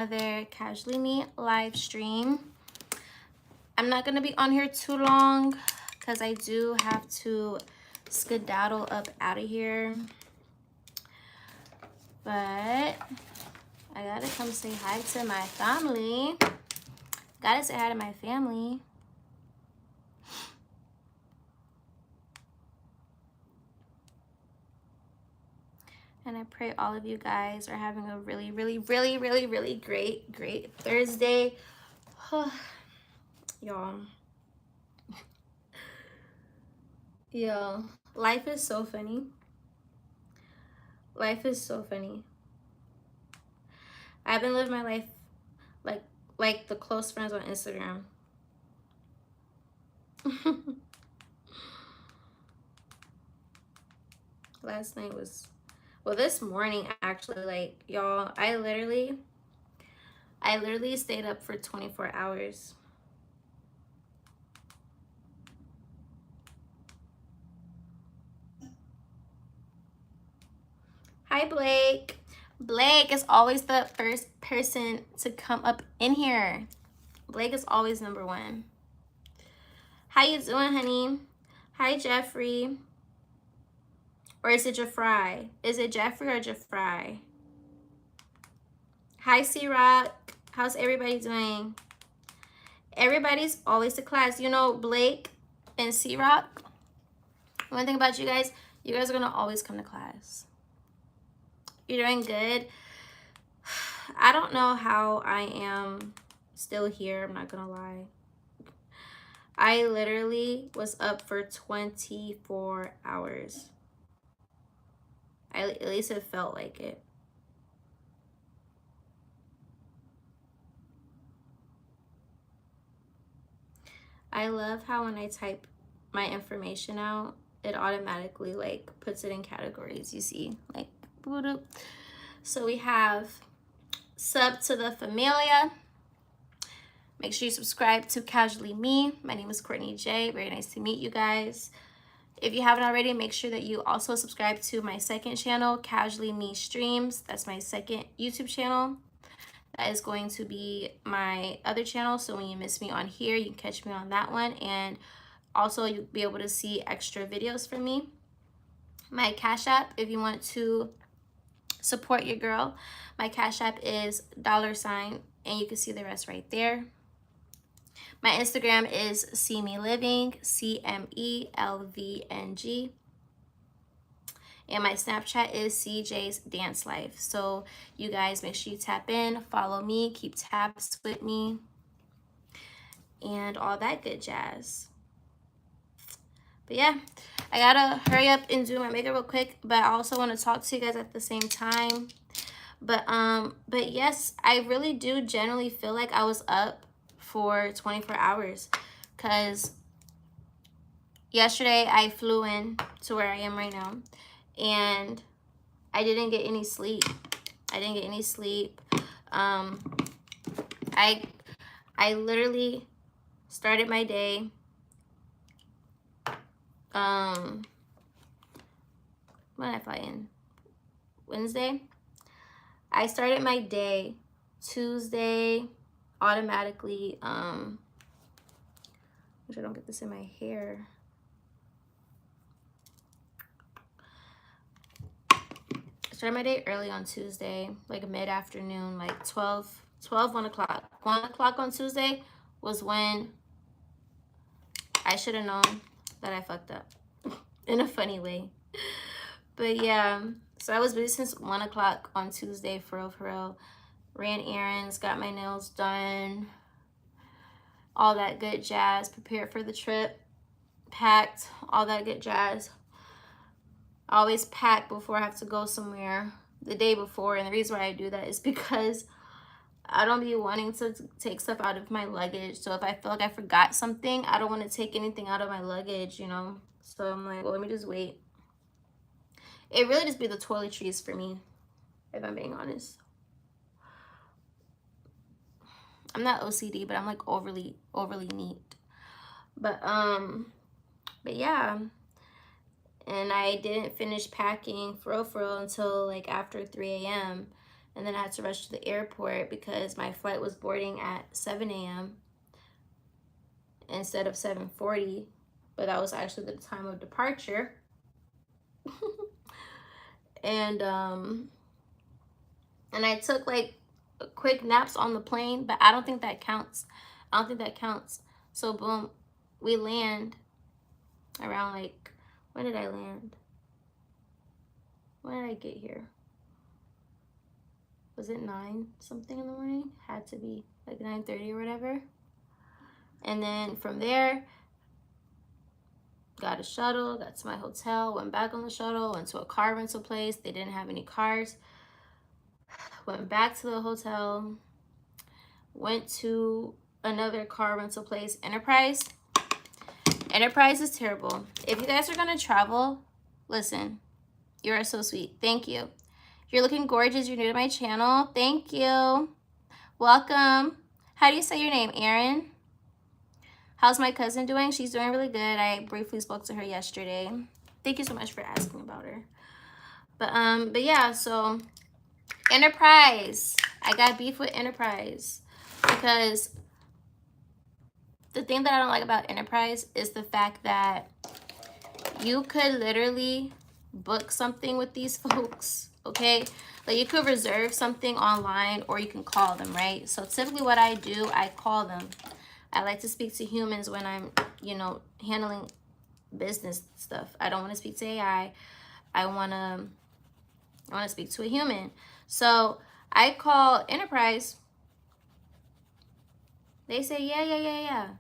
another Casually Me live stream. I'm not gonna be on here too long because I do have to skedaddle up out of here, but I gotta come say hi to my family. Gotta say hi to my family. And I pray all of you guys are having a really great Thursday. Y'all. Yo, life is so funny. Life is so funny. I've been living my life like the close friends on Instagram. Last night was, well, this morning actually, like, y'all, I literally stayed up for 24 hours. Hi, Blake. Blake is always the first person to come up in here. Blake is always number one. How you doing, honey? Hi, Jeffrey. Or is it Jeffrey? Is it Jeffrey or Jeffrey? Hi, C-Rock. How's everybody doing? Everybody's always to class. You know, Blake and C-Rock, one thing about you guys are going to always come to class. You're doing good. I don't know how I am still here. I'm not going to lie. I literally was up for 24 hours. At least it felt like it. I love how when I type my information out, it automatically like puts it in categories, you see, like boop. So we have sub to the familia. Make sure you subscribe to Casually Me. My name is Courtney J. Very nice to meet you guys. If you haven't already, make sure that you also subscribe to my second channel, Casually Me Streams. That's my second YouTube channel. That is going to be my other channel. So when you miss me on here, you can catch me on that one. And also you'll be able to see extra videos from me. My Cash App, if you want to support your girl, my Cash App is $, and you can see the rest right there. My Instagram is See Me Living, CMELVNG. And my Snapchat is CJ's Dance Life. So you guys make sure you tap in, follow me, keep tabs with me, and all that good jazz. But yeah, I gotta hurry up and do my makeup real quick, but I also want to talk to you guys at the same time. But yes, I really do generally feel like I was up for 24 hours because yesterday I flew in to where I am right now and I didn't get any sleep. I literally started my day when did I fly in? Wednesday. I started my day Tuesday automatically. Which I don't get this in my hair. I started my day early on Tuesday, like mid-afternoon, like 1 o'clock. 1 o'clock on Tuesday was when I should have known that I fucked up in a funny way. But yeah, so I was busy since 1 o'clock on Tuesday, for real. Ran errands, got my nails done, all that good jazz, prepared for the trip, packed, all that good jazz. I always pack before I have to go somewhere the day before, and the reason why I do that is because I don't be wanting to take stuff out of my luggage. So if I feel like I forgot something, I don't want to take anything out of my luggage, you know? So I'm like, well, let me just wait. It really just be the toiletries for me, if I'm being honest. I'm not OCD, but I'm like overly neat. But yeah. And I didn't finish packing for real until like after 3 a.m. And then I had to rush to the airport because my flight was boarding at 7 a.m. instead of 7:40, but that was actually the time of departure. and I took like quick naps on the plane, but I don't think that counts. I don't think that counts. So boom, we land around like, when did I land? When did I get here? Was it 9 something in the morning? Had to be like 9:30 or whatever. And then from there, got a shuttle, got to my hotel, went back on the shuttle, went to a car rental place. They didn't have any cars. Went back to the hotel, went to another car rental place, Enterprise. Enterprise is terrible. If you guys are gonna travel, listen, you are so sweet. Thank you. You're looking gorgeous. You're new to my channel. Thank you. Welcome. How do you say your name, Erin? How's my cousin doing? She's doing really good. I briefly spoke to her yesterday. Thank you so much for asking about her. But yeah, so Enterprise. I got beef with Enterprise because the thing that I don't like about Enterprise is the fact that you could literally book something with these folks, okay? Like you could reserve something online or you can call them, right? So typically what I do, I call them. I like to speak to humans when I'm, you know, handling business stuff. I don't want to speak to AI. I want to speak to a human. So I call Enterprise. They say, yeah.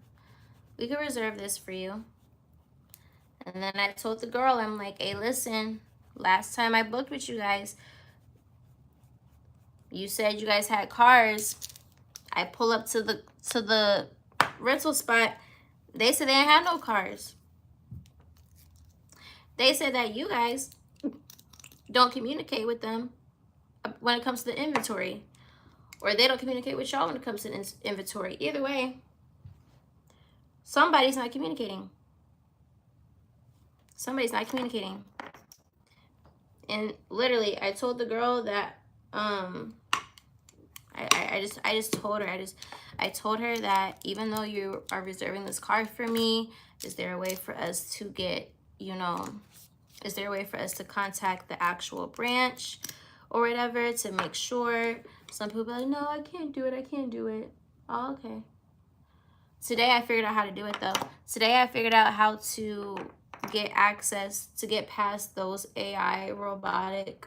We could reserve this for you. And then I told the girl, I'm like, hey, listen, last time I booked with you guys, you said you guys had cars. I pull up to the rental spot. They said they didn't have no cars. They said that you guys don't communicate with them when it comes to the inventory, or they don't communicate with y'all when it comes to inventory. Either way, somebody's not communicating. Somebody's not communicating. And literally, I told the girl that I just told her, I told her that even though you are reserving this car for me, is there a way for us to get, you know, is there a way for us to contact the actual branch or whatever to make sure? Some people are like, no, I can't do it. Oh, okay. Today I figured out how to do it though. Today I figured out how to get access to get past those AI robotic,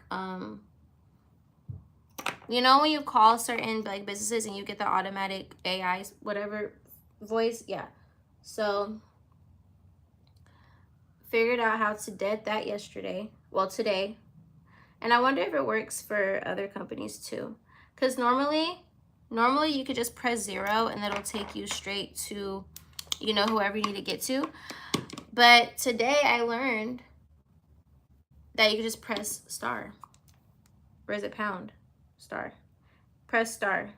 you know, when you call certain like businesses and you get the automatic AI whatever voice, yeah. So figured out how to dead that yesterday, well today. And I wonder if it works for other companies too, because normally you could just press 0 and it'll take you straight to, you know, whoever you need to get to. But today I learned that you can just press star. Or is it pound? Star. Press star.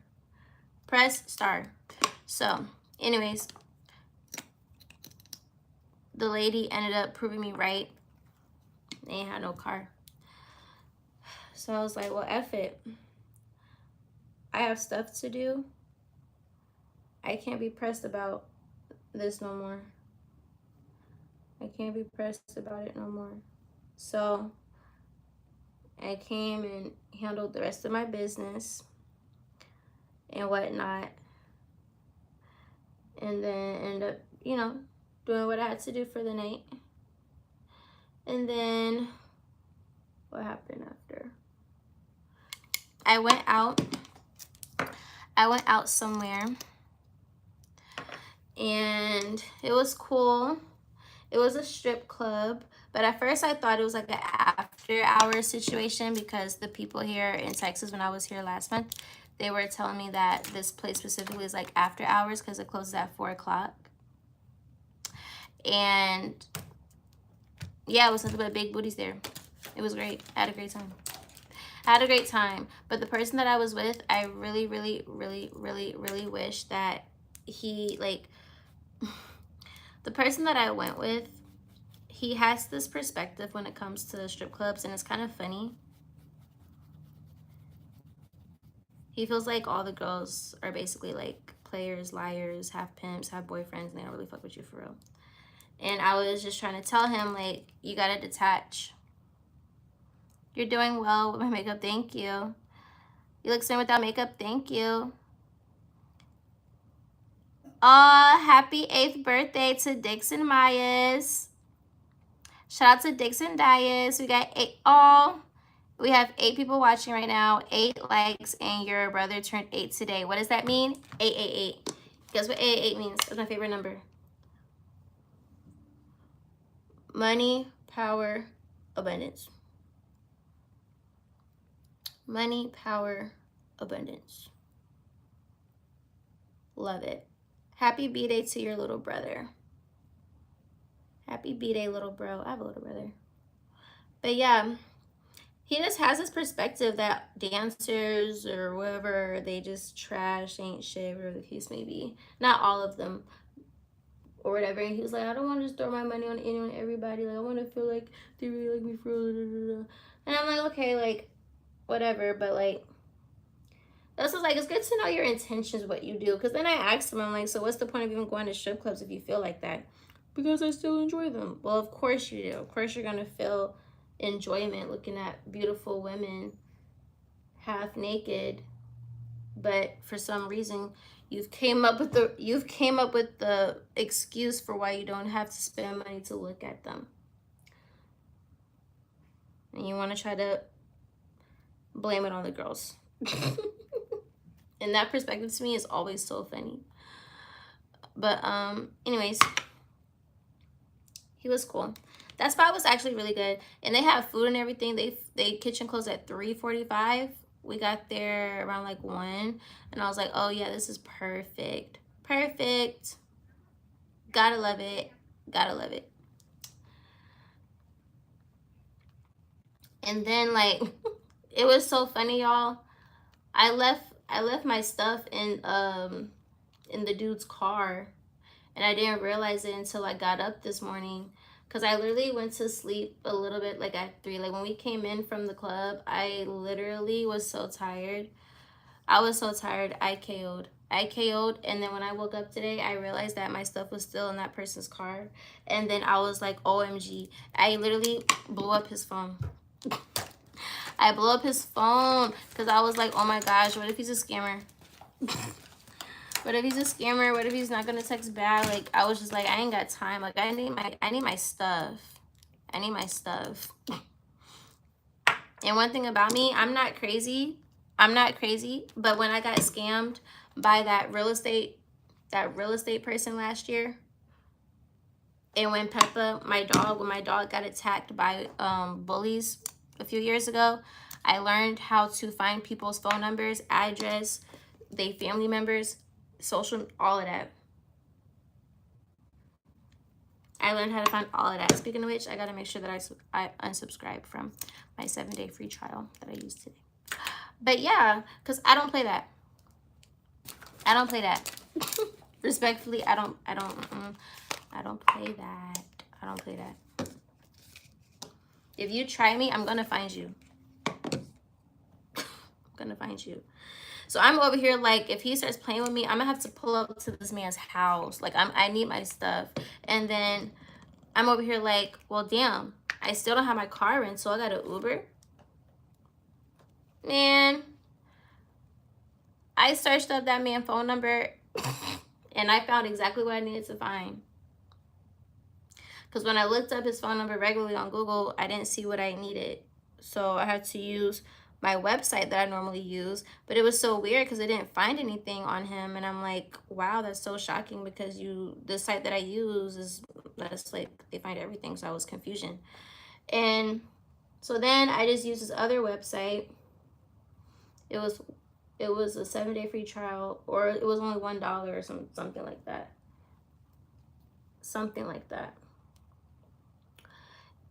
Press star. So, anyways, the lady ended up proving me right. They ain't had no car. So I was like, well, F it. I have stuff to do. I can't be pressed about this no more. I can't be pressed about it no more. So I came and handled the rest of my business and whatnot. And then ended up, you know, doing what I had to do for the night. And then what happened after? I went out somewhere and it was cool. It was a strip club, but at first I thought it was like an after hours situation because the people here in Texas, when I was here last month, they were telling me that this place specifically is like after hours because it closes at 4 o'clock. And yeah, it was nothing but big booties there. It was great. I had a great time. But the person that I was with, I really wish that he, like, the person that I went with, he has this perspective when it comes to strip clubs, and it's kind of funny. He feels like all the girls are basically like players, liars, half pimps, half boyfriends, and they don't really fuck with you for real. And I was just trying to tell him, like, you gotta detach. You're doing well with my makeup, thank you. You look slim without makeup, thank you. Happy 8th birthday to Dixon Myers. Shout out to Dixon Dias. We got 8. We have 8 people watching right now. 8 likes, and your brother turned 8 today. What does that mean? 888. Guess what 888 means? That's my favorite number. Money, power, abundance. Money, power, abundance. Love it. Happy B-Day to your little brother. Happy B-Day, little bro. I have a little brother. But yeah, he just has this perspective that dancers or whatever, they just trash, ain't shit, whatever the case may be. Not all of them or whatever. And he was like, I don't want to just throw my money on anyone, everybody. Like, I want to feel like they really like me for real. And I'm like, okay, like, whatever. But like, this is like, it's good to know your intentions, what you do. Because then I asked him, I'm like, so what's the point of even going to strip clubs if you feel like that? Because I still enjoy them. Well, of course you do. Of course you're going to feel enjoyment looking at beautiful women half naked. But for some reason, you've came up with the excuse for why you don't have to spend money to look at them. And you want to try to blame it on the girls. And that perspective to me is always so funny. But anyways, he was cool. That spot was actually really good, and they have food and everything. They kitchen closed at 3:45. We got there around like 1, and I was like, oh yeah, this is perfect. Perfect. Gotta love it. Gotta love it. And then like it was so funny, y'all. I left my stuff in the dude's car, and I didn't realize it until I got up this morning, because I literally went to sleep a little bit like at 3. Like when we came in from the club, I literally was so tired. I was so tired, I KO'd. And then when I woke up today, I realized that my stuff was still in that person's car. And then I was like, OMG. I literally blew up his phone. I blew up his phone because I was like, oh my gosh, what if he's a scammer? What if he's a scammer? What if he's not gonna text back? Like, I was just like, I ain't got time. Like, I need my stuff. I need my stuff. And one thing about me, I'm not crazy. But when I got scammed by that real estate person last year, and when my dog got attacked by bullies a few years ago, I learned how to find people's phone numbers, address, they family members, social, all of that. I learned how to find all of that. Speaking of which, I gotta make sure that I unsubscribe from my 7-day free trial that I used today. But yeah, because I don't play that. Respectfully, I don't play that. I don't play that. If you try me, I'm gonna find you. So I'm over here like, if he starts playing with me, I'm gonna have to pull up to this man's house. Like, I need my stuff. And then I'm over here like, well, damn, I still don't have my car in, so I got an Uber. Man, I searched up that man's phone number and I found exactly what I needed to find. Because when I looked up his phone number regularly on Google, I didn't see what I needed. So I had to use my website that I normally use. But it was so weird because I didn't find anything on him. And I'm like, wow, that's so shocking, because the site that I use that's like, they find everything. So I was confusion. And so then I just used this other website. It was a 7-day free trial, or it was only $1 or something like that. Something like that.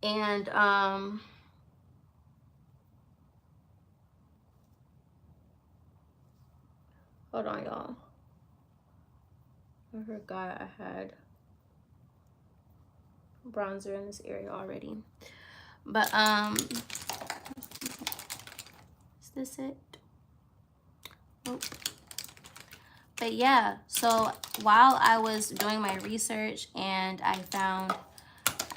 And hold on, y'all. I forgot I had bronzer in this area already. But is this it? But yeah, so while I was doing my research and I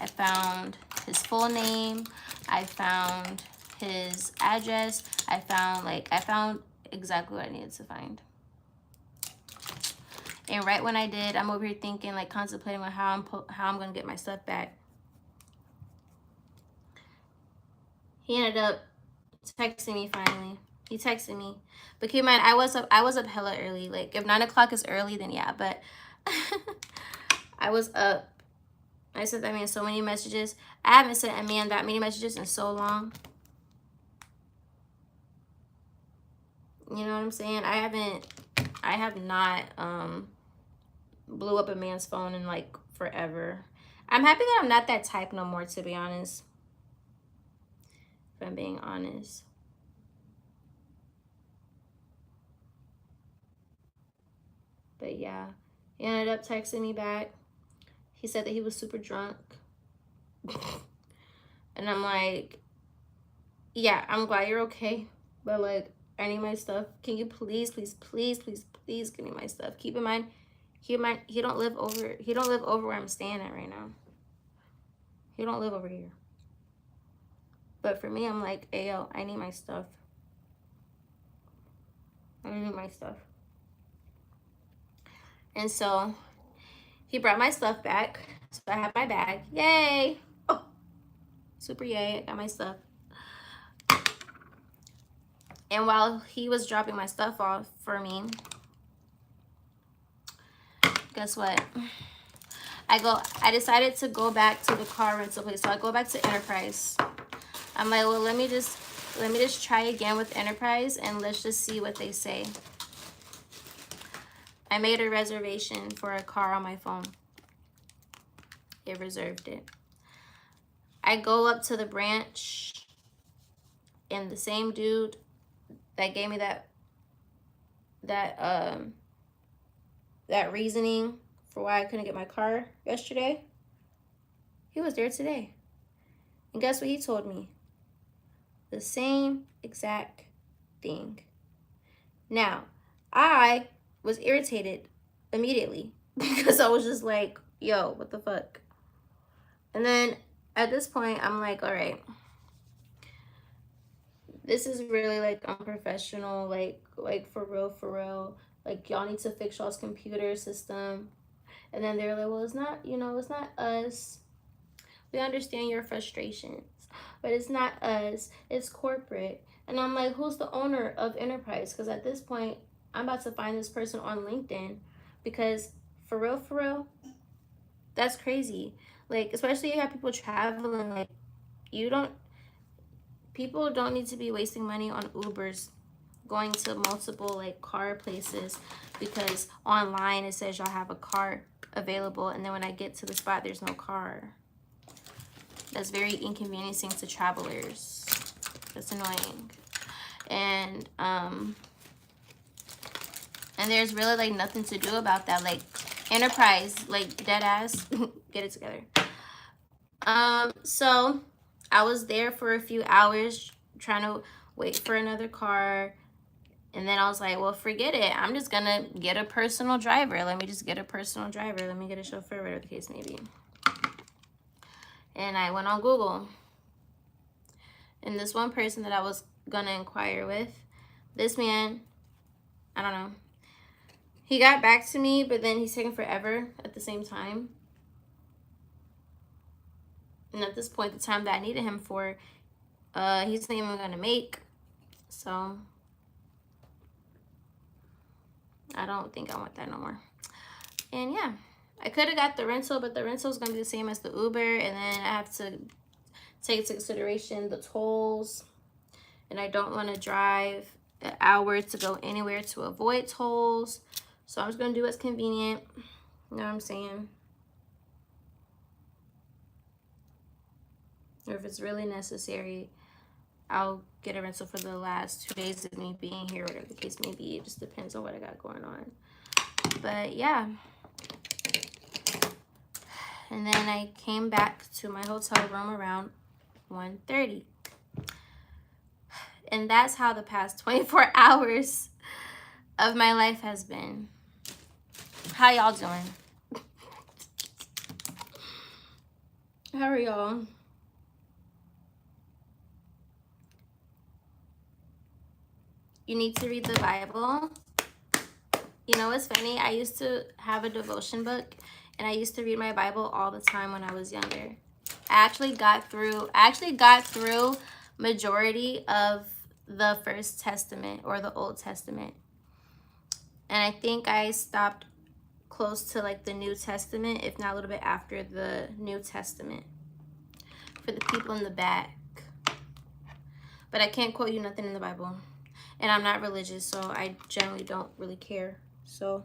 found his full name, I found his address, I found exactly what I needed to find. And right when I did, I'm over here thinking, like, contemplating on how I'm gonna get my stuff back. He ended up texting me finally. He texted me, but keep in mind, I was up hella early. Like, if 9 o'clock is early, then yeah. But I was up. I sent that man so many messages. I haven't sent a man that many messages in so long. You know what I'm saying? I have not blew up a man's phone in like forever. I'm happy that I'm not that type no more, to be honest. If I'm being honest. But yeah, he ended up texting me back. He said that he was super drunk. And I'm like, yeah, I'm glad you're okay. But like, I need my stuff. Can you please give me my stuff? Keep in mind, he don't live over where I'm staying at right now. He don't live over here. But for me, I'm like, hey, yo, I need my stuff. I need my stuff. And so he brought my stuff back. So I have my bag. Yay! Oh, super yay. I got my stuff. And while he was dropping my stuff off for me, guess what? I decided to go back to the car rental place. So I go back to Enterprise. I'm like, well, let me just try again with Enterprise and let's just see what they say. I made a reservation for a car on my phone. It reserved it. I go up to the branch and the same dude that gave me that reasoning for why I couldn't get my car yesterday, he was there today. And guess what he told me? The same exact thing. Now, I was irritated immediately because I was just like, yo, what the fuck? And then at this point, I'm like, all right, this is really like unprofessional, like for real. Like, y'all need to fix y'all's computer system. And then they're like, well, it's not, it's not us. We understand your frustrations, but it's not us, it's corporate. And I'm like, who's the owner of Enterprise? Because at this point, I'm about to find this person on LinkedIn, because for real, that's crazy. Like, especially if you have people traveling, like, people don't need to be wasting money on Ubers, going to multiple like car places, because online it says y'all have a car available, and then when I get to the spot, there's no car. That's very inconveniencing to travelers. That's annoying. And there's really like nothing to do about that. Like, Enterprise, like, dead ass, get it together. So I was there for a few hours trying to wait for another car. And then I was like, well, forget it. I'm just going to get a personal driver. Let me just get a personal driver. Let me get a chauffeur, whatever the case may be. And I went on Google. And this one person that I was going to inquire with, this man, I don't know. He got back to me, but then he's taking forever at the same time. And at this point, the time that I needed him for, he's not even going to make. So I don't think I want that no more. And yeah, I could have got the rental, but the rental is going to be the same as the Uber. And then I have to take into consideration the tolls. And I don't want to drive an hour to go anywhere to avoid tolls. So I'm just going to do what's convenient. You know what I'm saying? Or if it's really necessary, I'll get a rental for the last 2 days of me being here, whatever the case may be. It just depends on what I got going on. But yeah. And then I came back to my hotel room around 1:30. And that's how the past 24 hours of my life has been. How y'all doing? How are y'all? You need to read the Bible. You know what's funny? I used to have a devotion book, and I used to read my Bible all the time when I was younger. I actually got through majority of the First Testament or the Old Testament. And I think I stopped close to like the New Testament, if not a little bit after the New Testament. For the people in the back. But I can't quote you nothing in the Bible. And I'm not religious, so I generally don't really care. So,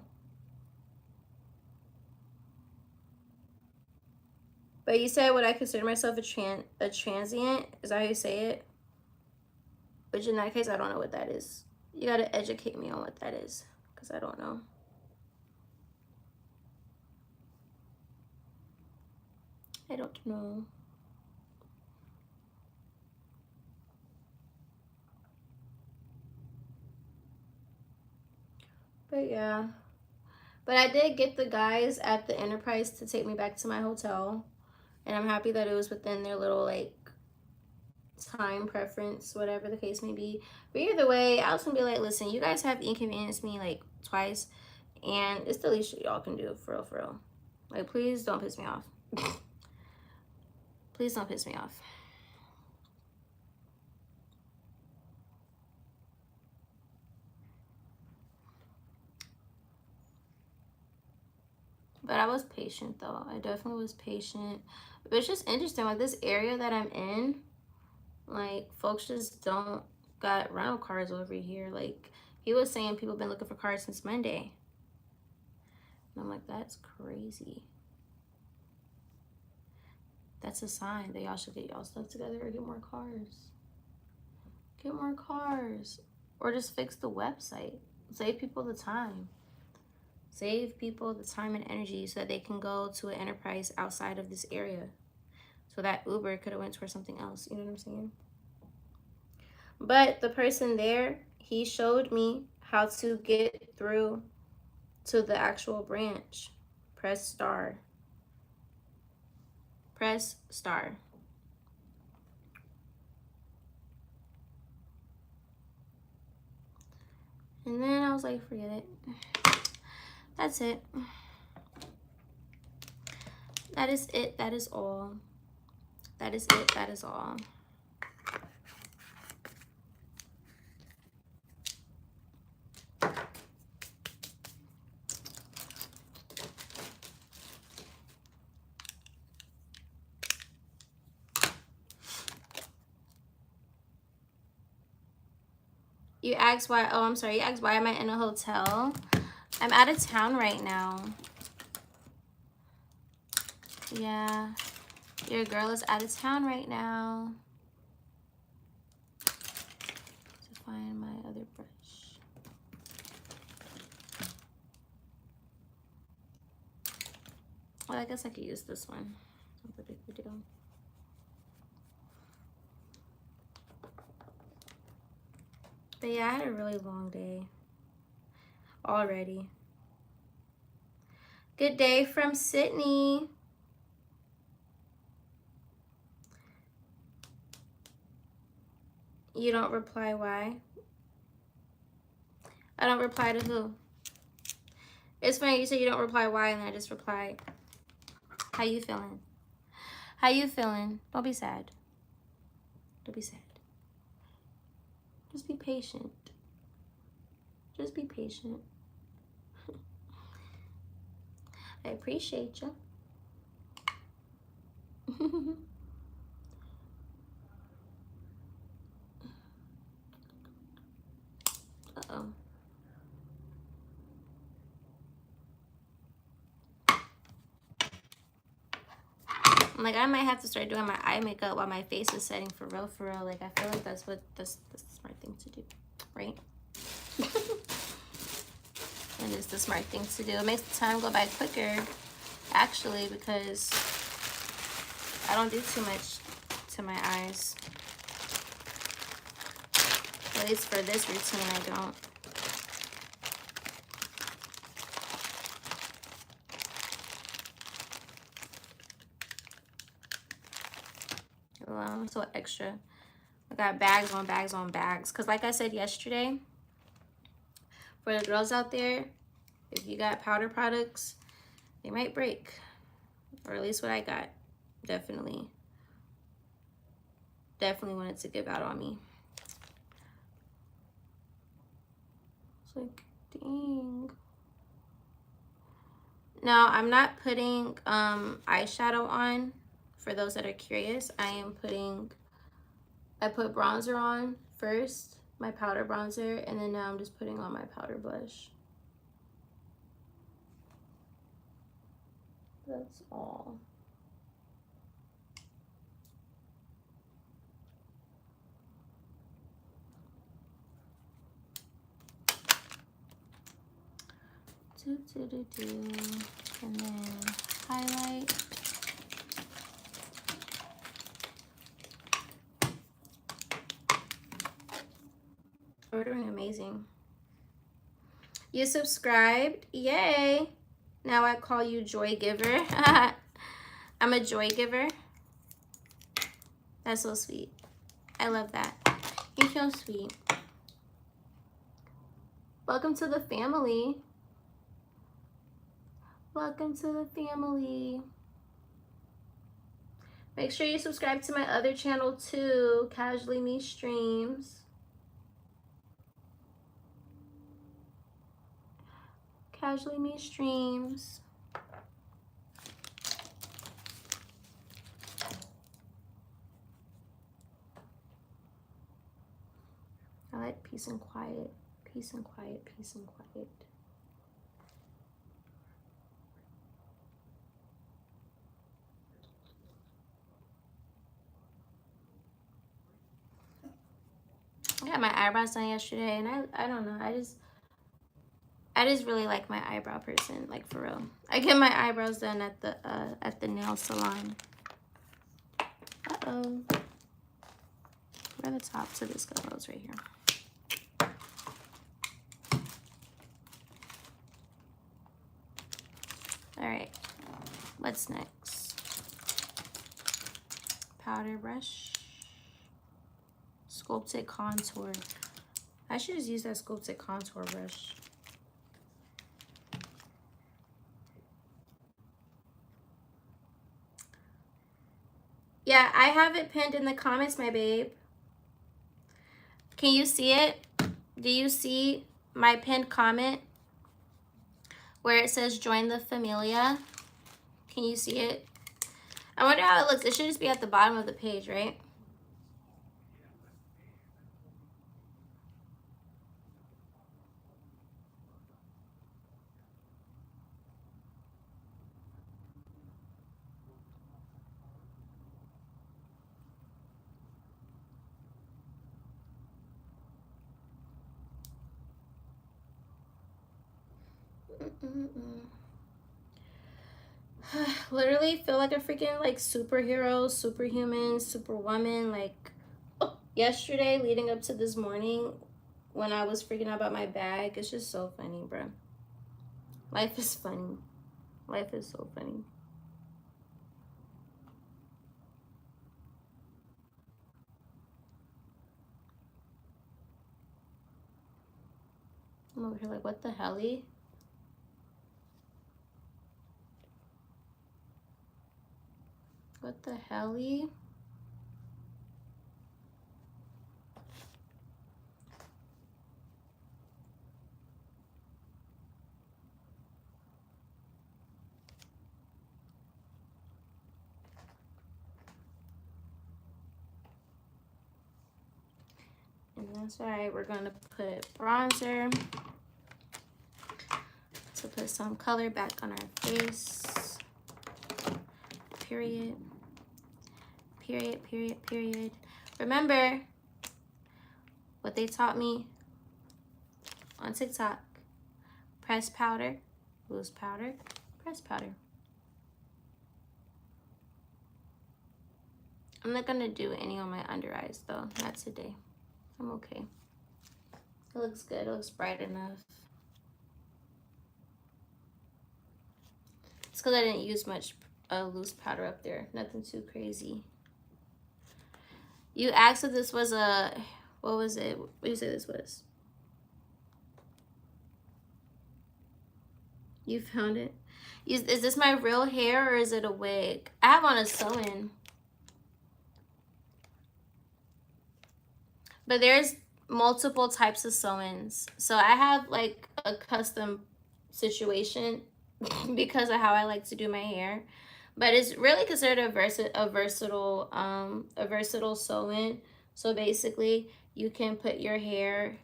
but you said, would I consider myself a transient? Is that how you say it? Which in that case, I don't know what that is. You gotta educate me on what that is, because I don't know. I don't know. But yeah. But I did get the guys at the Enterprise to take me back to my hotel. And I'm happy that it was within their little, like, time preference, whatever the case may be. But either way, I was gonna be like, listen, you guys have inconvenienced me, like, twice. And it's the least y'all can do, for real, for real. Like, please don't piss me off. Please don't piss me off. But I was patient, though. I definitely was patient. But it's just interesting. Like, this area that I'm in, like, folks just don't got rental cars over here. Like, he was saying people been looking for cars since Monday. And I'm like, that's crazy. That's a sign that y'all should get y'all stuff together or get more cars. Get more cars. Or just fix the website. Save people the time. Save people the time and energy so that they can go to an Enterprise outside of this area. So that Uber could have went towards something else. You know what I'm saying? But the person there, he showed me how to get through to the actual branch. Press star. Press star. And then I was like, forget it. That's it. That is it. That is all. That is it. That is all. You asked why, oh, I'm sorry. You asked why am I in a hotel? I'm out of town right now. Yeah. Your girl is out of town right now. To find my other brush. Well, I guess I could use this one. Not a big deal. But yeah, I had a really long day already. Good day from Sydney. You don't reply, why? I don't reply to who? It's funny, you say you don't reply, why, and I just reply. How you feeling? How you feeling? Don't be sad. Don't be sad. Just be patient. Just be patient. I appreciate you. Uh-oh. I'm like, I might have to start doing my eye makeup while my face is setting for real, for real. Like, I feel like that's the smart thing to do, right? It is the smart thing to do. It makes the time go by quicker, actually, because I don't do too much to my eyes. At least for this routine, I don't. I'm so extra. I got bags on bags on bags. Because like I said yesterday, for the girls out there, if you got powder products, they might break. Or at least what I got. Definitely wanted to give out on me. It's like, dang. Now, I'm not putting eyeshadow on. For those that are curious, I put bronzer on first, my powder bronzer, and then now I'm just putting on my powder blush. That's all. And then highlight. Ordering amazing. You subscribed? Yay! Now I call you joy giver. I'm a joy giver. That's so sweet. I love that. You're so sweet. Welcome to the family. Welcome to the family. Make sure you subscribe to my other channel too, Casually Me Streams. Casually Me Streams. I like peace and quiet. Peace and quiet, peace and quiet. I got my eyebrows done yesterday, and I don't know. I just really like my eyebrow person, like for real. I get my eyebrows done at the nail salon. Uh-oh. Where the top to this goes right here. All right, what's next? Powder brush. Sculpted contour. I should just use that sculpted contour brush. Yeah, I have it pinned in the comments, my babe. Can you see it? Do you see my pinned comment where it says join the familia? Can you see it? I wonder how it looks. It should just be at the bottom of the page, right? Literally feel like a freaking like superhero, superhuman, superwoman. Like yesterday leading up to this morning when I was freaking out about my bag. It's just so funny, bro. Life is funny. Life is so funny. I'm over here like, what the helly? What the helly? And that's right, we're gonna put bronzer to put some color back on our face. Period. Period, period, period. Remember what they taught me on TikTok. Press powder, loose powder, press powder. I'm not gonna do any on my under eyes though, not today. I'm okay. It looks good, it looks bright enough. It's because I didn't use much loose powder up there, nothing too crazy. You asked if this was a, what was it? What do you say this was? You found it? Is this my real hair or is it a wig? I have on a sew-in. But there's multiple types of sew-ins. So I have like a custom situation because of how I like to do my hair. But it's really considered a versatile sew-in. So basically you can put your hair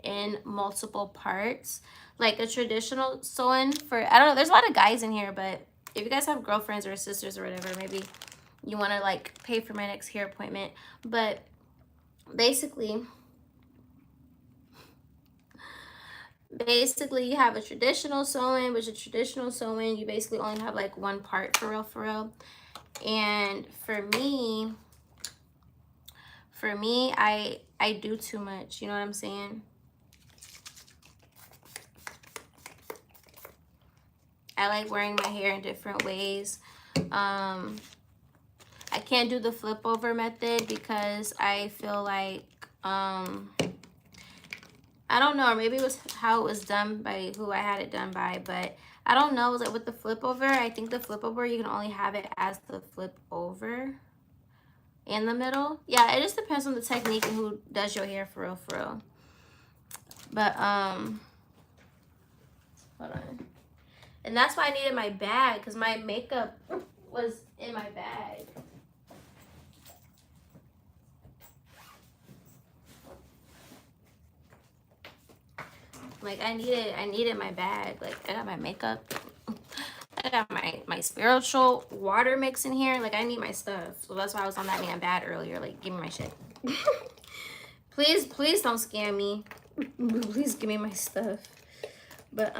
in multiple parts. Like a traditional sew-in for, I don't know, there's a lot of guys in here, but if you guys have girlfriends or sisters or whatever, maybe you want to like pay for my next hair appointment. But basically you have a traditional sew-in, which is traditional sew-in, you basically only have like one part for real. And for me, I do too much, you know what I'm saying? I like wearing my hair in different ways. I can't do the flip over method because I feel like I don't know, or maybe it was how it was done by who I had it done by, but I don't know. It was like with the flip over, I think the flip over, you can only have it as the flip over in the middle. Yeah, it just depends on the technique and who does your hair for real. But, hold on. And that's why I needed my bag, because my makeup was in my bag. Like I needed my bag. Like I got my makeup. I got my spiritual water mix in here. Like I need my stuff. So that's why I was on that man bad earlier. Like give me my shit. please don't scam me. Please give me my stuff. But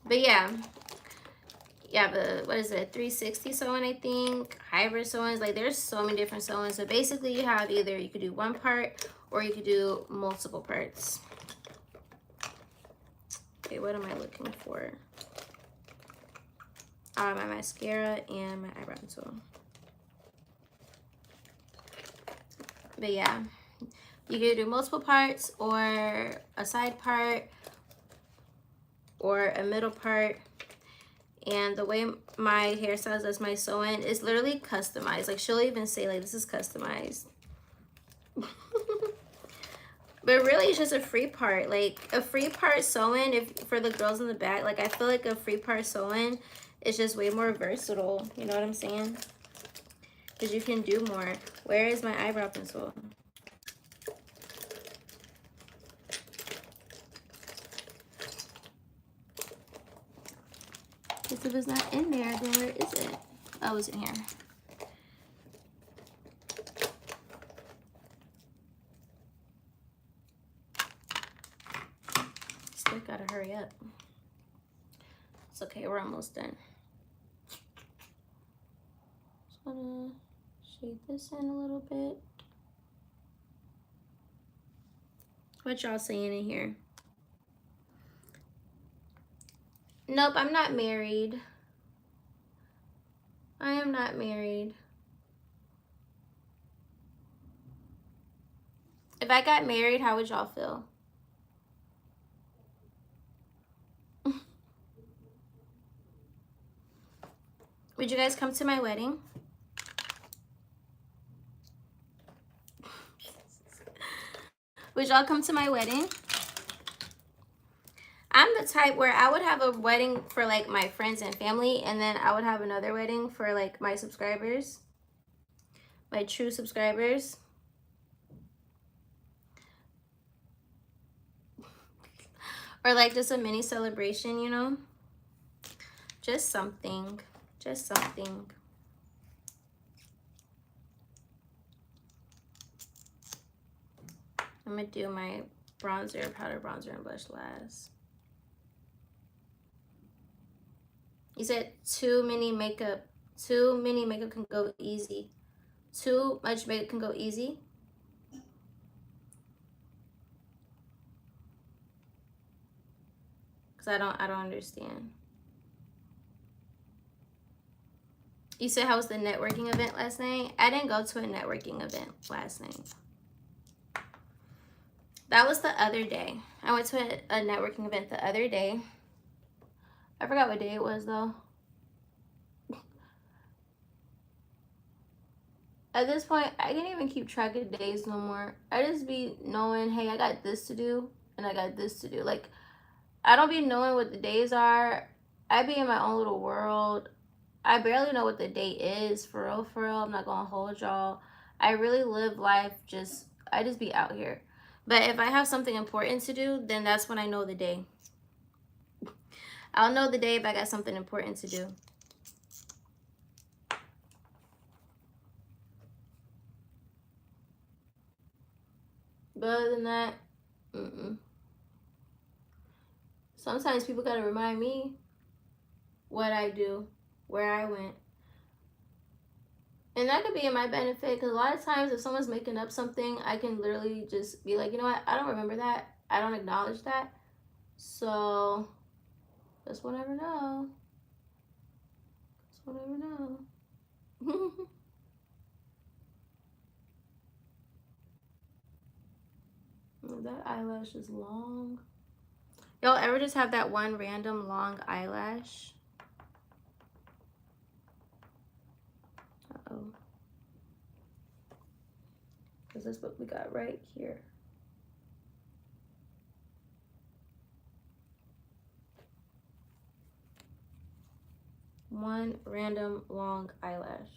yeah. Yeah, but what is it? 360 sewing, I think. Hybrid sewings. Like there's so many different sewings. So basically you have either you could do one part or you could do multiple parts. Okay, what am I looking for? My mascara and my eyebrow pencil. But yeah, you can do multiple parts or a side part or a middle part. And the way my hairstylist does my sew-in is literally customized. Like she'll even say like this is customized. But really it's just a free part. Like a free part sew-in, if for the girls in the back, like I feel like a free part sew-in is just way more versatile. You know what I'm saying? Because you can do more. Where is my eyebrow pencil? Because if it's not in there, then where is it? Oh, it's in here. Still gotta hurry up. It's okay, we're almost done. Just gonna shade this in a little bit. What y'all saying in here? Nope, I'm not married. I am not married. If I got married, how would y'all feel? Would you guys come to my wedding? Would y'all come to my wedding? I'm the type where I would have a wedding for like my friends and family, and then I would have another wedding for like my subscribers, my true subscribers. Or like just a mini celebration, you know? Just something. Just something. I'm gonna do my bronzer, powder bronzer, and blush last. You said too many makeup can go easy. Too much makeup can go easy. Cause I don't understand. You said how was the networking event last night? I didn't go to a networking event last night. That was the other day. I went to a networking event the other day. I forgot what day it was though. At this point, I can't even keep track of days no more. I just be knowing, hey, I got this to do and I got this to do. Like, I don't be knowing what the days are. I be in my own little world. I barely know what the date is, for real, for real. I'm not gonna hold y'all. I really live life I just be out here. But if I have something important to do, then that's when I know the day. I'll know the day if I got something important to do. But other than that, sometimes people gotta remind me what I do, where I went. And that could be in my benefit, because a lot of times if someone's making up something, I can literally just be like, you know what, I don't remember that. I don't acknowledge that. So, just will never know. Just will never know. That eyelash is long. Y'all ever just have that one random long eyelash? Uh-oh. Because that's what we got right here. One random long eyelash.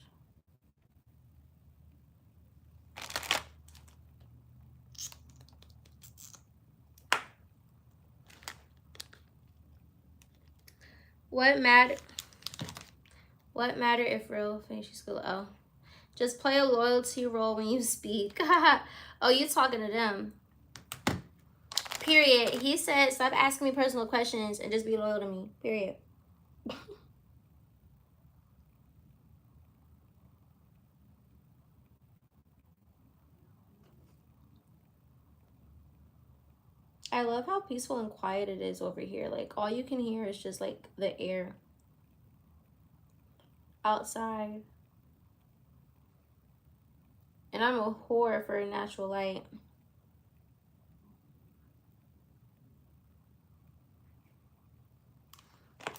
What matter if real fancy school? Oh, just play a loyalty role when you speak. Oh, you talking to them? Period. He said, stop asking me personal questions and just be loyal to me. Period. I love how peaceful and quiet it is over here. Like, all you can hear is just like the air outside. And I'm a whore for natural light.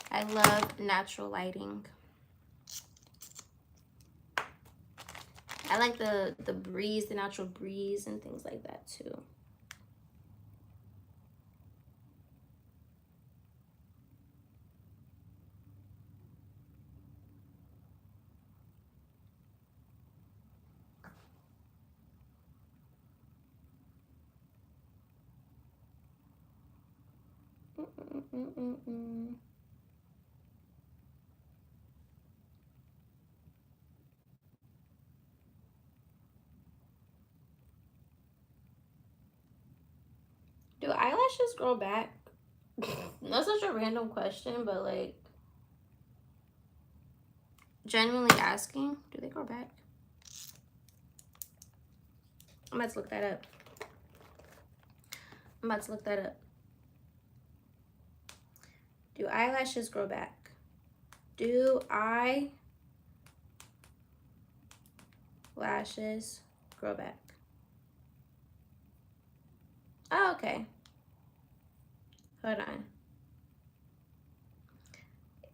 I love natural lighting. I like the breeze, the natural breeze and things like that too. Do eyelashes grow back? That's such a random question, but like, genuinely asking, do they grow back? I'm about to look that up. Do eyelashes grow back? Do eyelashes grow back? Oh, okay. Hold on.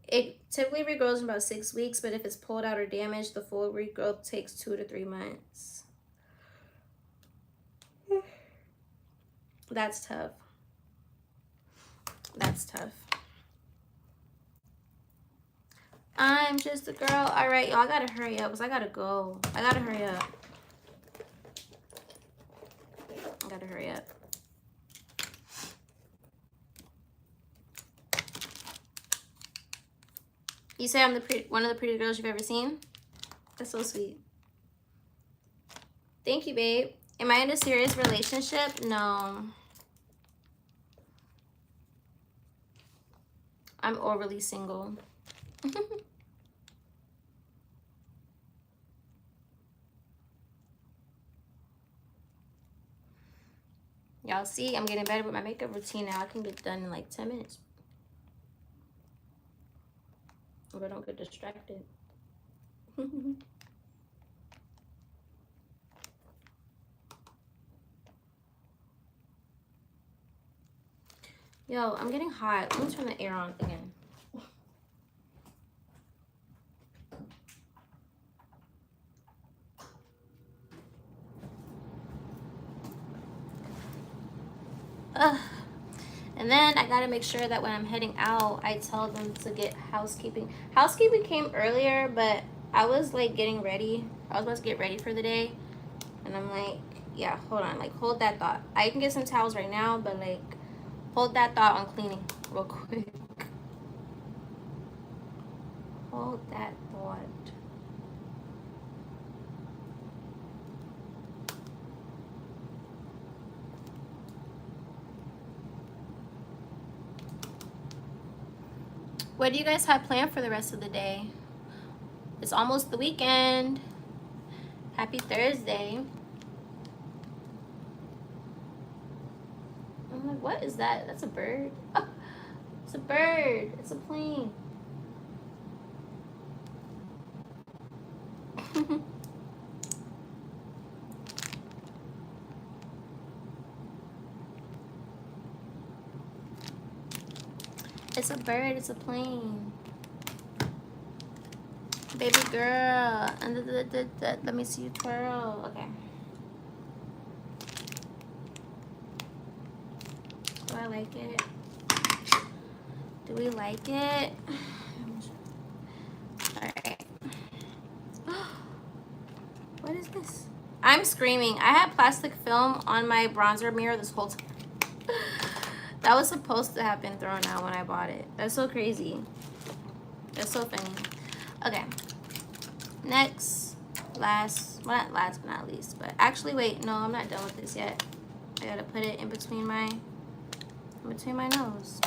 It typically regrows in about 6 weeks, but if it's pulled out or damaged, the full regrowth takes 2 to 3 months. That's tough. That's tough. I'm just a girl. All right, y'all, I gotta hurry up because I gotta go. I gotta hurry up. You say I'm one of the pretty girls you've ever seen? That's so sweet. Thank you, babe. Am I in a serious relationship? No. I'm overly single. Y'all see, I'm getting better with my makeup routine now. I can get done in like 10 minutes. But don't get distracted. Yo, I'm getting hot. Let me turn the air on again. Ugh. And then I gotta make sure that when I'm heading out, I tell them to get housekeeping. Housekeeping came earlier, but I was like getting ready. I was about to get ready for the day. And I'm like, yeah, hold on. Like, hold that thought. I can get some towels right now, but like, hold that thought on cleaning real quick. Hold that thought. What do you guys have planned for the rest of the day? It's almost the weekend. Happy Thursday. I'm like, what is that? That's a bird. Oh, it's a bird. It's a plane. It's a bird. It's a plane. Baby girl. Let me see you twirl. Okay. Do I like it? Do we like it? Alright. What is this? I'm screaming. I had plastic film on my bronzer mirror this whole time. That was supposed to have been thrown out when I bought it. That's so crazy. That's so funny. Okay. Next, last, well, not last but not least, but actually, wait, no, I'm not done with this yet. I gotta put it in between my nose.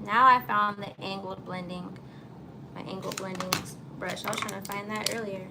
Now I found the angled blending, my angled blending brush. I was trying to find that earlier.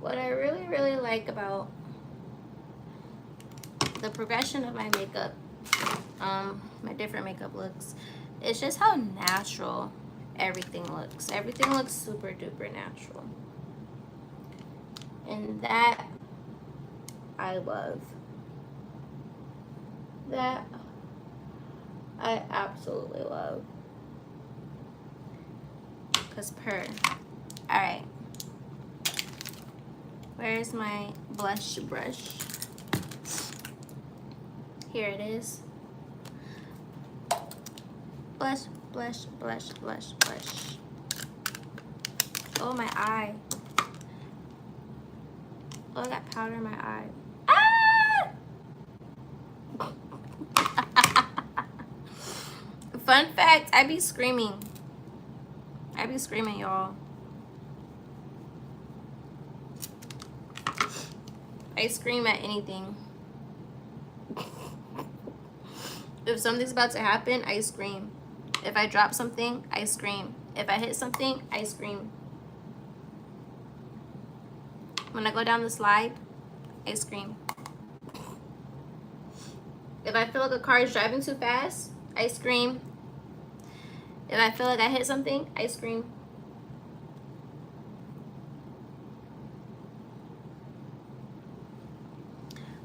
What I really like about the progression of my makeup, my different makeup looks, it's just how natural everything looks. Everything looks super duper natural, and that I love. That I absolutely love. Cause alright. Where's my blush brush? Here it is. Blush, blush, blush, blush, blush. Oh, my eye. Oh, I got powder in my eye. Fun fact, I be screaming. I be screaming, y'all. I scream at anything. If something's about to happen, I scream. If I drop something, I scream. If I hit something, I scream. When I go down the slide, I scream. If I feel like a car is driving too fast, I scream. If I feel like I hit something, I scream.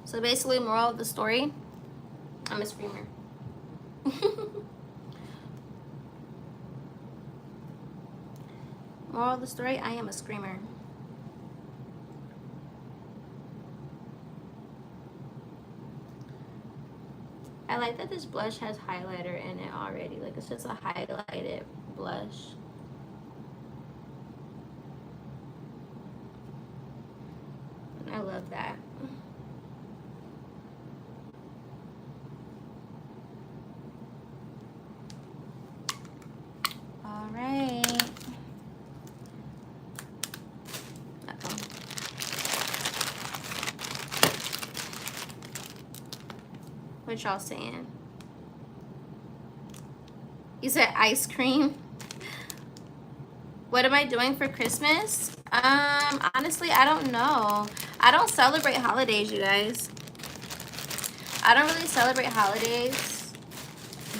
So basically, moral of the story, I'm a screamer. Moral of the story, I am a screamer. I like that this blush has highlighter in it already. Like, it's just a highlighted blush. I love that. All right. Uh-oh. What y'all saying? You said ice cream. What am I doing for Christmas? Honestly, I don't know. I don't celebrate holidays, you guys. I don't really celebrate holidays,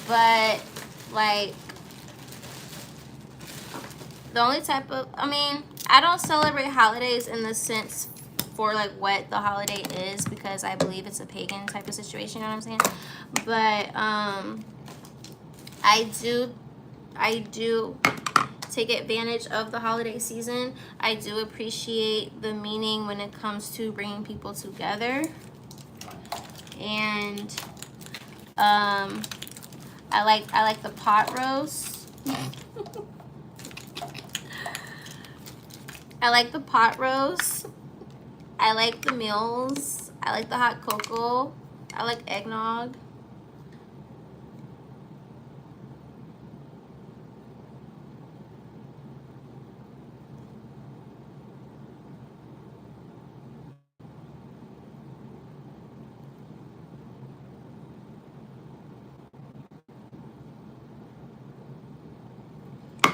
but like the only type of, I mean, I don't celebrate holidays in the sense for like what the holiday is, because I believe it's a pagan type of situation, you know what I'm saying? But I do take advantage of the holiday season. I do appreciate the meaning when it comes to bringing people together. And I like the pot roast. I like the pot roast. I like the meals. I like the hot cocoa. I like eggnog.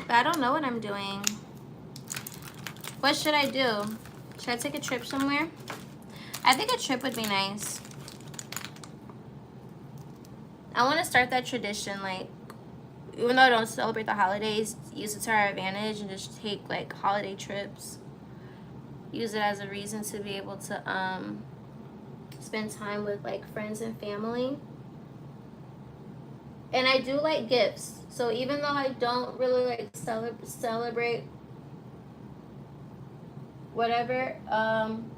But I don't know what I'm doing. What should I do? Should I take a trip somewhere? I think a trip would be nice. I want to start that tradition, like, even though I don't celebrate the holidays, use it to our advantage and just take like holiday trips. Use it as a reason to be able to spend time with like friends and family. And I do like gifts. So even though I don't really like celebrate whatever, I'm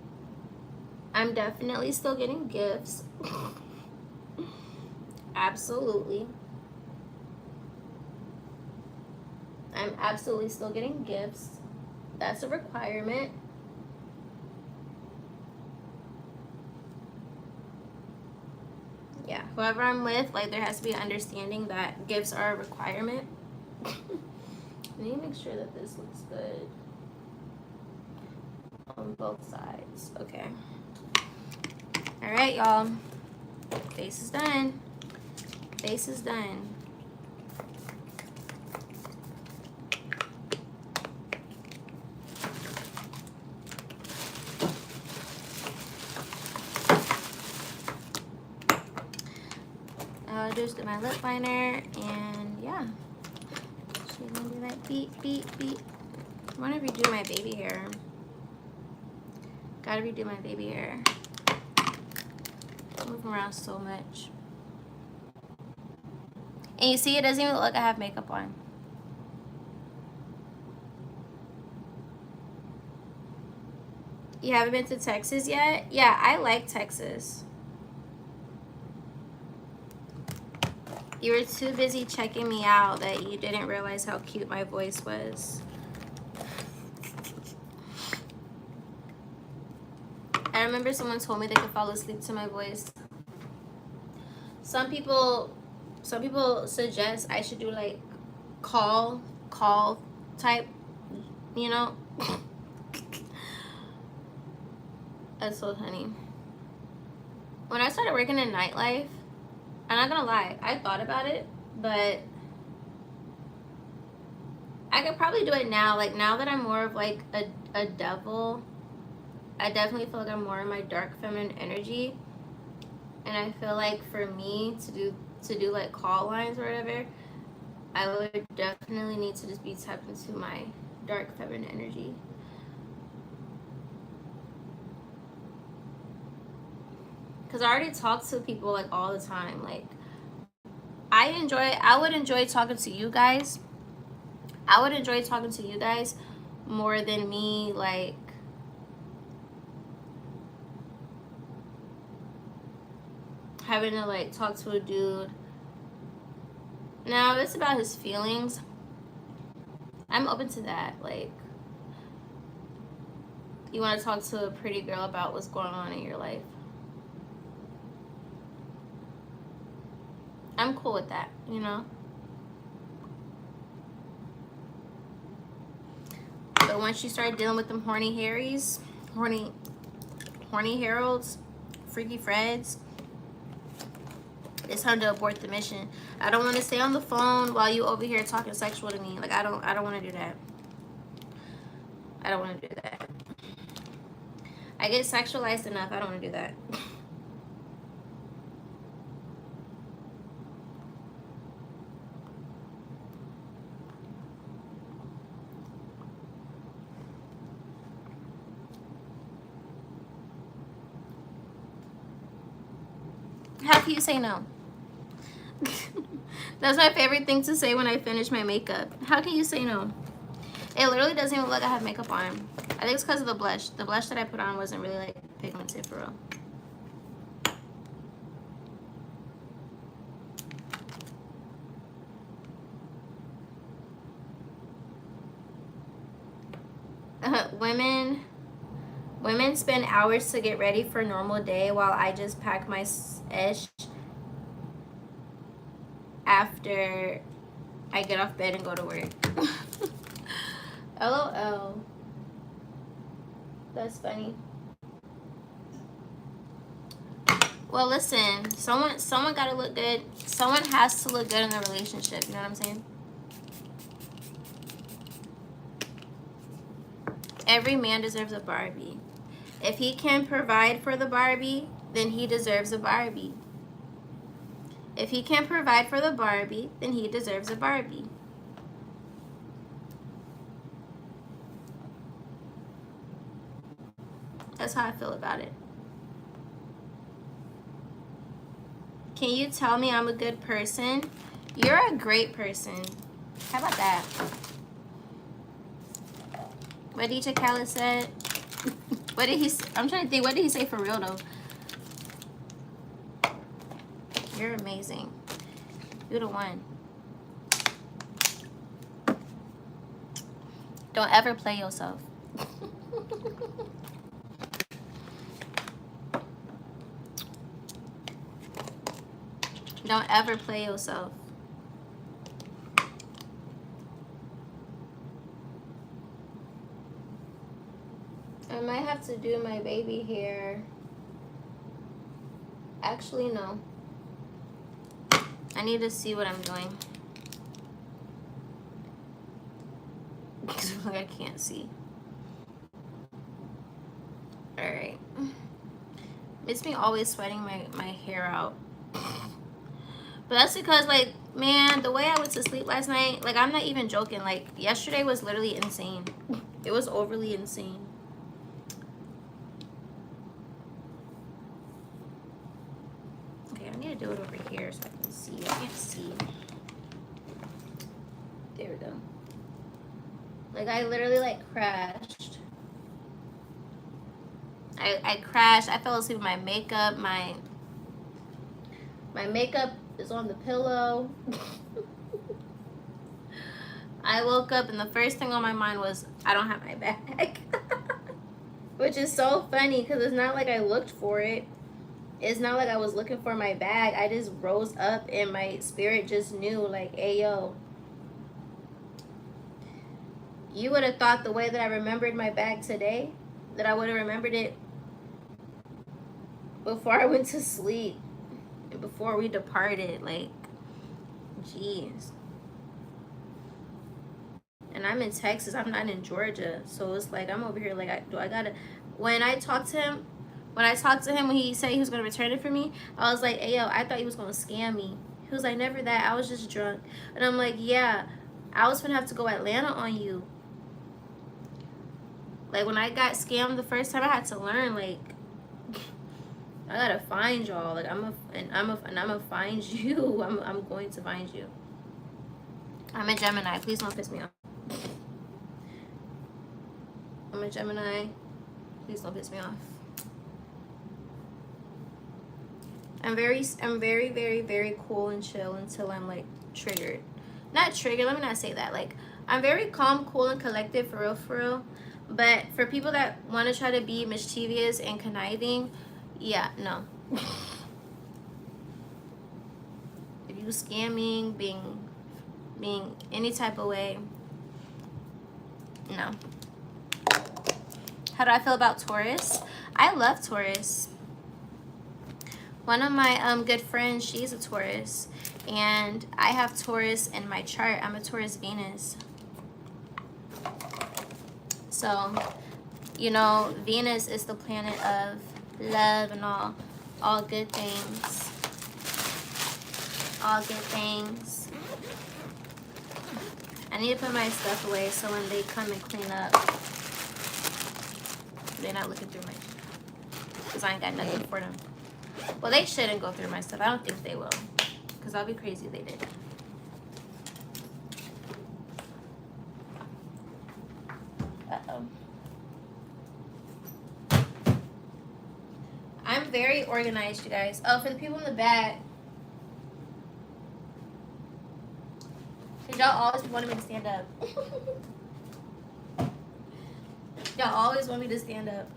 definitely still getting gifts. Absolutely. I'm absolutely still getting gifts. That's a requirement. Yeah, whoever I'm with, like, there has to be an understanding that gifts are a requirement. I need to make sure that this looks good on both sides. Okay. All right, y'all. Face is done. Face is done. I'll just do my lip liner, and yeah. She's gonna do that beat, beat, beat. I want to redo my baby hair. Gotta redo my baby hair. I'm moving around so much. And you see, it doesn't even look like I have makeup on. You haven't been to Texas yet? Yeah, I like Texas. You were too busy checking me out that you didn't realize how cute my voice was. I remember someone told me they could fall asleep to my voice. Some people suggest I should do like call type, you know. That's so funny. When I started working in nightlife, I'm not gonna lie, I thought about it, but I could probably do it now. Like, now that I'm more of like a devil, I definitely feel like I'm more in my dark feminine energy. And I feel like for me to do like call lines or whatever, I would definitely need to just be tapped into my dark feminine energy. Because I already talk to people like all the time. Like, I would enjoy talking to you guys. I would enjoy talking to you guys more than me like having to like talk to a dude. Now, if it's about his feelings, I'm open to that. Like, You want to talk to a pretty girl about what's going on in your life. I'm cool with that, you know? But once you start dealing with them horny Harrys, horny Harolds, freaky Freds, it's time to abort the mission. I don't want to stay on the phone while you over here talking sexual to me. Like, I don't want to do that. I don't want to do that. I get sexualized enough. I don't want to do that. How can you say no? That's my favorite thing to say when I finish my makeup. How can you say no? It literally doesn't even look like I have makeup on. I think it's because of the blush. The blush that I put on wasn't really like pigmented for real. Women spend hours to get ready for a normal day while I just pack my ish after I get off bed and go to work. LOL. That's funny. Well, listen, someone gotta look good. Someone has to look good in the relationship, you know what I'm saying? Every man deserves a Barbie. If he can provide for the Barbie, then he deserves a Barbie. If he can provide for the Barbie, then he deserves a Barbie. That's how I feel about it. Can you tell me I'm a good person? You're a great person. How about that? What DJ Khaled said? What did he? I'm trying to think. What did he say for real though? You're amazing. You're the one. Don't ever play yourself. Don't ever play yourself. I might have to do my baby hair. Actually, no. I need to see what I'm doing. Like I can't see. Alright. It's me always sweating my hair out. But that's because, like, man, the way I went to sleep last night, like, I'm not even joking. Like, yesterday was literally insane. It was overly insane. Okay, I need to do it over here so I can see. I can't see. There we go. Like, I literally, like, crashed. I crashed. I fell asleep with my makeup. My makeup is on the pillow. I woke up and the first thing on my mind was, I don't have my bag. Which is so funny because it's not like I looked for it. It's not like I was looking for my bag. I just rose up and my spirit just knew, like, hey, yo. You would have thought the way that I remembered my bag today, that I would have remembered it before I went to sleep. And before we departed, like, jeez. And I'm in Texas. I'm not in Georgia. So it's like, I'm over here, like, I gotta... When I talked to him, when he said he was going to return it for me, I was like, hey, yo, I thought he was going to scam me. He was like, never that. I was just drunk. And I'm like, yeah, I was going to have to go Atlanta on you. Like, when I got scammed the first time, I had to learn, like, I gotta find y'all. Like, I'm gonna find you. I'm going to find you. I'm a Gemini. Please don't piss me off. I'm a Gemini. Please don't piss me off. I'm very, very, very cool and chill until I'm, like, triggered. Not triggered. Let me not say that. Like, I'm very calm, cool, and collected, for real, for real. But for people that want to try to be mischievous and conniving, yeah, no. If you scamming, being any type of way, no. How do I feel about Taurus? I love Taurus. One of my good friends, she's a Taurus, and I have Taurus in my chart. I'm a Taurus Venus. So, you know, Venus is the planet of love and all good things. All good things. I need to put my stuff away so when they come and clean up, they're not looking through my, because I ain't got nothing for them. Well, they shouldn't go through my stuff. I don't think they will, because I'll be crazy if they did. Uh-oh. I'm very organized, you guys. Oh, for the people in the back, y'all always wanted me to stand up. Y'all always want me to stand up.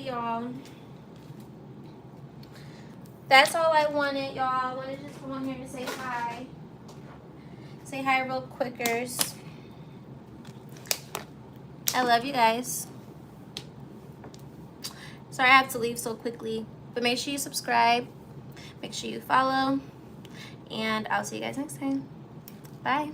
Y'all, that's all I wanted, y'all. I wanted to just come on here and say hi. Say hi real quickers. I love you guys. Sorry I have to leave so quickly, but make sure you subscribe, make sure you follow, and I'll see you guys next time. Bye.